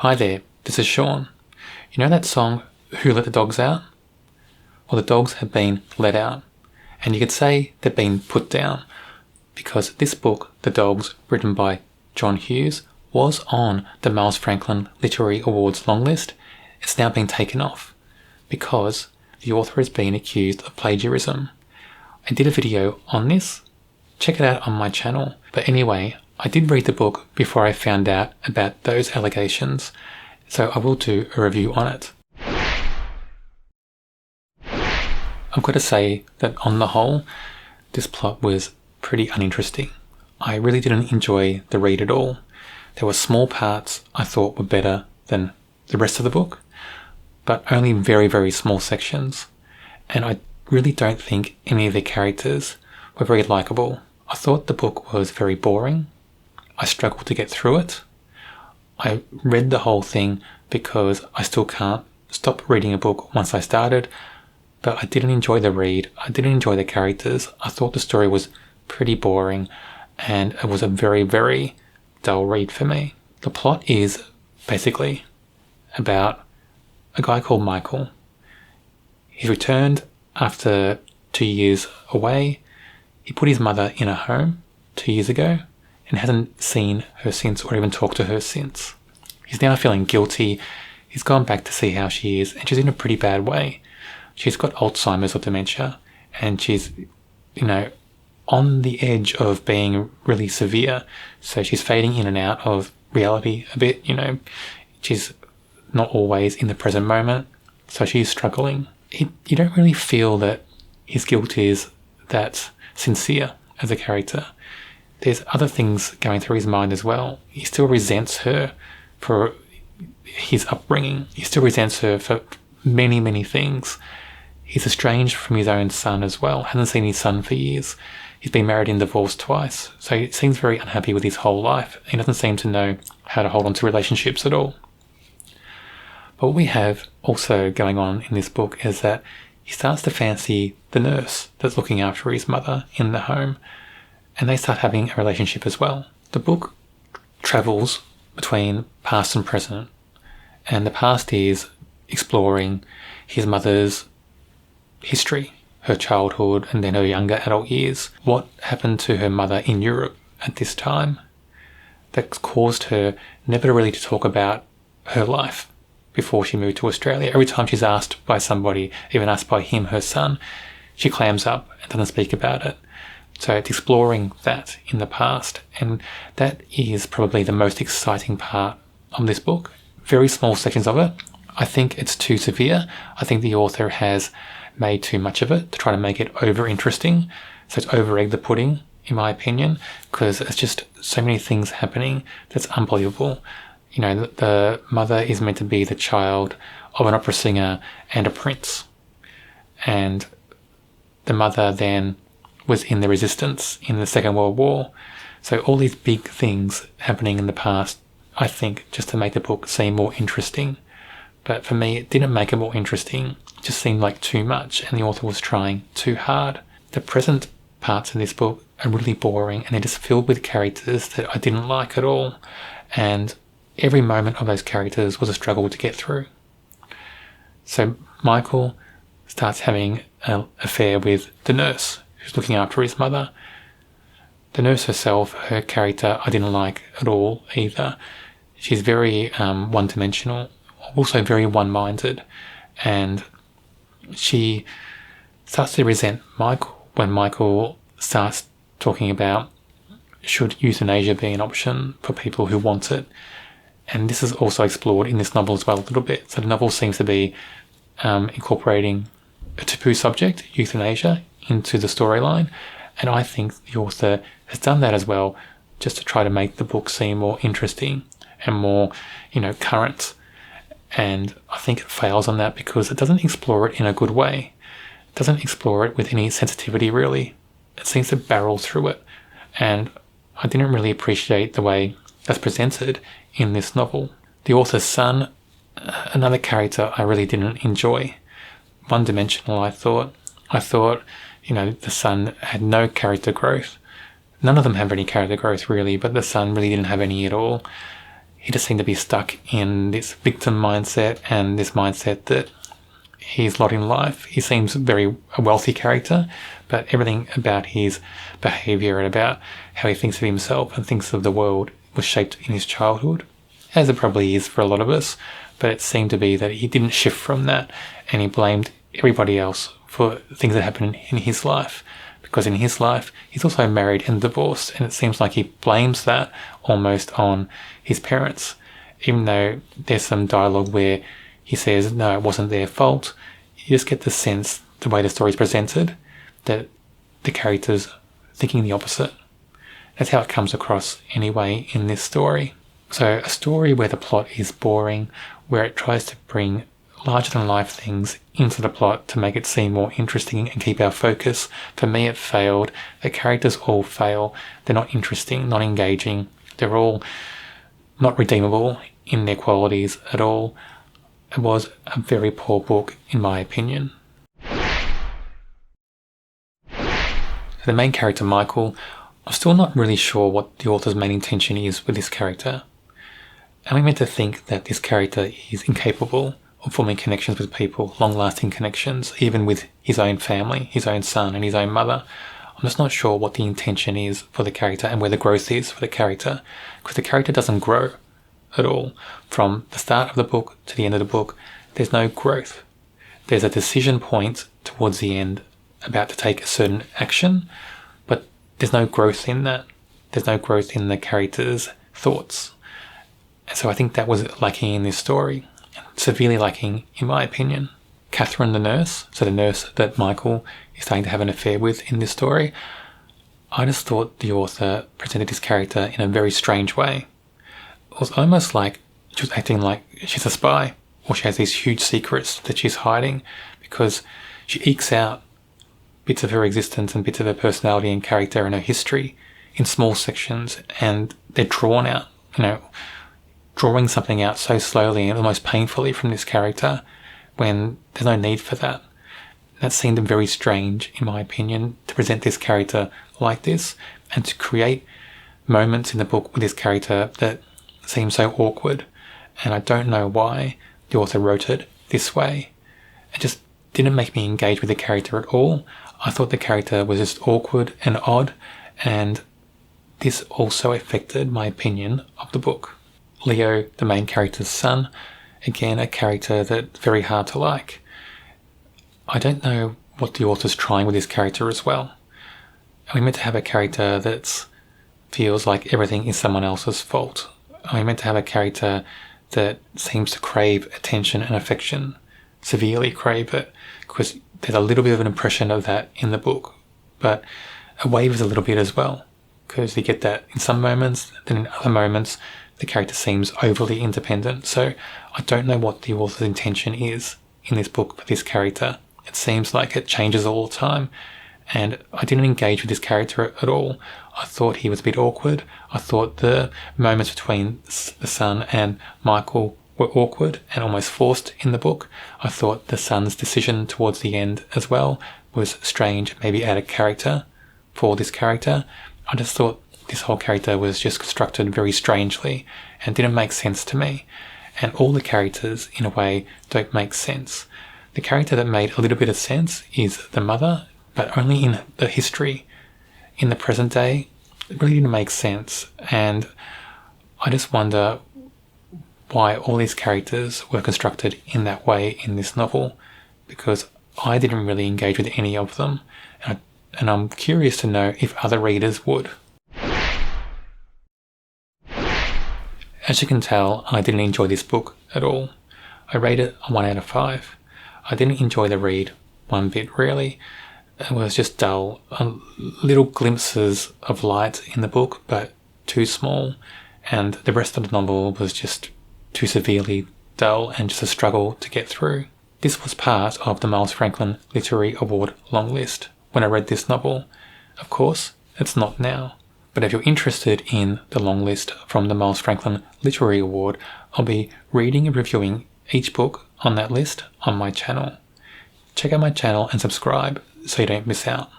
Hi there, this is Sean. You know that song, Who Let the Dogs Out? Well, the dogs have been let out, and you could say they've been put down, because this book, The Dogs, written by John Hughes, was on the Miles Franklin Literary Awards long list. It's now been taken off, because the author has been accused of plagiarism. I did a video on this, check it out on my channel, but anyway, I did read the book before I found out about those allegations, so I will do a review on it. I've got to say that on the whole, this plot was pretty uninteresting. I really didn't enjoy the read at all. There were small parts I thought were better than the rest of the book, but only very, very small sections. And I really don't think any of the characters were very likable. I thought the book was very boring. I struggled to get through it. I read the whole thing because I still can't stop reading a book once I started, but I didn't enjoy the read. I didn't enjoy the characters. I thought the story was pretty boring, and it was a very, very dull read for me. The plot is basically about a guy called Michael. He's returned after 2 years away. He put his mother in a home 2 years ago and hasn't seen her since or even talked to her since. He's now feeling guilty. He's gone back to see how she is, and she's in a pretty bad way. She's got Alzheimer's or dementia, and she's, on the edge of being really severe. So she's fading in and out of reality a bit, She's not always in the present moment, so she's struggling. You don't really feel that his guilt is that sincere as a character. There's other things going through his mind as well. He still resents her for his upbringing. He still resents her for many, many things. He's estranged from his own son as well. Hasn't seen his son for years. He's been married and divorced twice. So he seems very unhappy with his whole life. He doesn't seem to know how to hold on to relationships at all. But what we have also going on in this book is that he starts to fancy the nurse that's looking after his mother in the home, and they start having a relationship as well. The book travels between past and present, and the past is exploring his mother's history, her childhood, and then her younger adult years. What happened to her mother in Europe at this time that caused her never really to talk about her life before she moved to Australia. Every time she's asked by somebody, even asked by him, her son, she clams up and doesn't speak about it. So it's exploring that in the past, and that is probably the most exciting part of this book. Very small sections of it. I think it's too severe. I think the author has made too much of it to try to make it over interesting. So it's over-egged the pudding, in my opinion, because it's just so many things happening that's unbelievable. The mother is meant to be the child of an opera singer and a prince. And the mother then was in the resistance in the Second World War. So all these big things happening in the past, I think, just to make the book seem more interesting. But for me, it didn't make it more interesting. It just seemed like too much, and the author was trying too hard. The present parts of this book are really boring, and they're just filled with characters that I didn't like at all. And every moment of those characters was a struggle to get through. So Michael starts having an affair with the nurse who's looking after his mother. The nurse herself, her character, I didn't like at all either. She's very one-dimensional, also very one-minded, and she starts to resent Michael when Michael starts talking about should euthanasia be an option for people who want it. And this is also explored in this novel as well a little bit. So the novel seems to be incorporating a taboo subject, euthanasia, into the storyline. And I think the author has done that as well, just to try to make the book seem more interesting and more, current. And I think it fails on that because it doesn't explore it in a good way. It doesn't explore it with any sensitivity, really. It seems to barrel through it. And I didn't really appreciate the way that's presented in this novel. The author's son, another character I really didn't enjoy. One-dimensional, I thought. The son had no character growth. None of them have any character growth, really, but the son really didn't have any at all. he just seemed to be stuck in this victim mindset and this mindset that his lot in life. He seems a wealthy character, but everything about his behaviour and about how he thinks of himself and thinks of the world was shaped in his childhood, as it probably is for a lot of us. But it seemed to be that he didn't shift from that, and he blamed everybody else for things that happened in his life. Because in his life, he's also married and divorced, and it seems like he blames that almost on his parents, even though there's some dialogue where he says, no, it wasn't their fault. You just get the sense, the way the story's presented, that the character's thinking the opposite. That's how it comes across anyway in this story. So a story where the plot is boring, where it tries to bring larger-than-life things into the plot to make it seem more interesting and keep our focus. For me, it failed. The characters all fail. They're not interesting, not engaging. They're all not redeemable in their qualities at all. It was a very poor book, in my opinion. The main character, Michael, I'm still not really sure what the author's main intention is with this character. Am I meant to think that this character is incapable of forming connections with people, long-lasting connections, even with his own family, his own son and his own mother? I'm just not sure what the intention is for the character and where the growth is for the character, because the character doesn't grow at all. From the start of the book to the end of the book, there's no growth. There's a decision point towards the end about to take a certain action, but there's no growth in that. There's no growth in the character's thoughts. And so I think that was lacking in this story, severely lacking in my opinion. Catherine the nurse, so the nurse that Michael is starting to have an affair with in this story, I just thought the author presented this character in a very strange way. It was almost like she was acting like she's a spy, or she has these huge secrets that she's hiding, because she ekes out bits of her existence and bits of her personality and character and her history in small sections, and they're drawn out, drawing something out so slowly and almost painfully from this character when there's no need for that. That seemed very strange, in my opinion, to present this character like this and to create moments in the book with this character that seem so awkward. And I don't know why the author wrote it this way. It just didn't make me engage with the character at all. I thought the character was just awkward and odd, and this also affected my opinion of the book. Leo, the main character's son, again, a character that's very hard to like. I don't know what the author's trying with this character as well. Are we meant to have a character that feels like everything is someone else's fault? Are we meant to have a character that seems to crave attention and affection, severely crave it? Because there's a little bit of an impression of that in the book, but it wavers a little bit as well, because you get that in some moments, then in other moments the character seems overly independent. So I don't know what the author's intention is in this book for this character. It seems like it changes all the time, and I didn't engage with this character at all. I thought he was a bit awkward. I thought the moments between the son and Michael were awkward and almost forced in the book. I thought the son's decision towards the end as well was strange, maybe out of character for this character. I just thought this whole character was just constructed very strangely and didn't make sense to me. And all the characters, in a way, don't make sense. The character that made a little bit of sense is the mother, but only in the history. In the present day, it really didn't make sense. And I just wonder why all these characters were constructed in that way in this novel, because I didn't really engage with any of them. And I'm curious to know if other readers would. As you can tell, I didn't enjoy this book at all. I rate it a 1 out of 5. I didn't enjoy the read one bit, really. It was just dull. Little glimpses of light in the book, but too small. And the rest of the novel was just too severely dull and just a struggle to get through. This was part of the Miles Franklin Literary Award long list when I read this novel. Of course, it's not now. But if you're interested in the long list from the Miles Franklin Literary Award, I'll be reading and reviewing each book on that list on my channel. Check out my channel and subscribe so you don't miss out.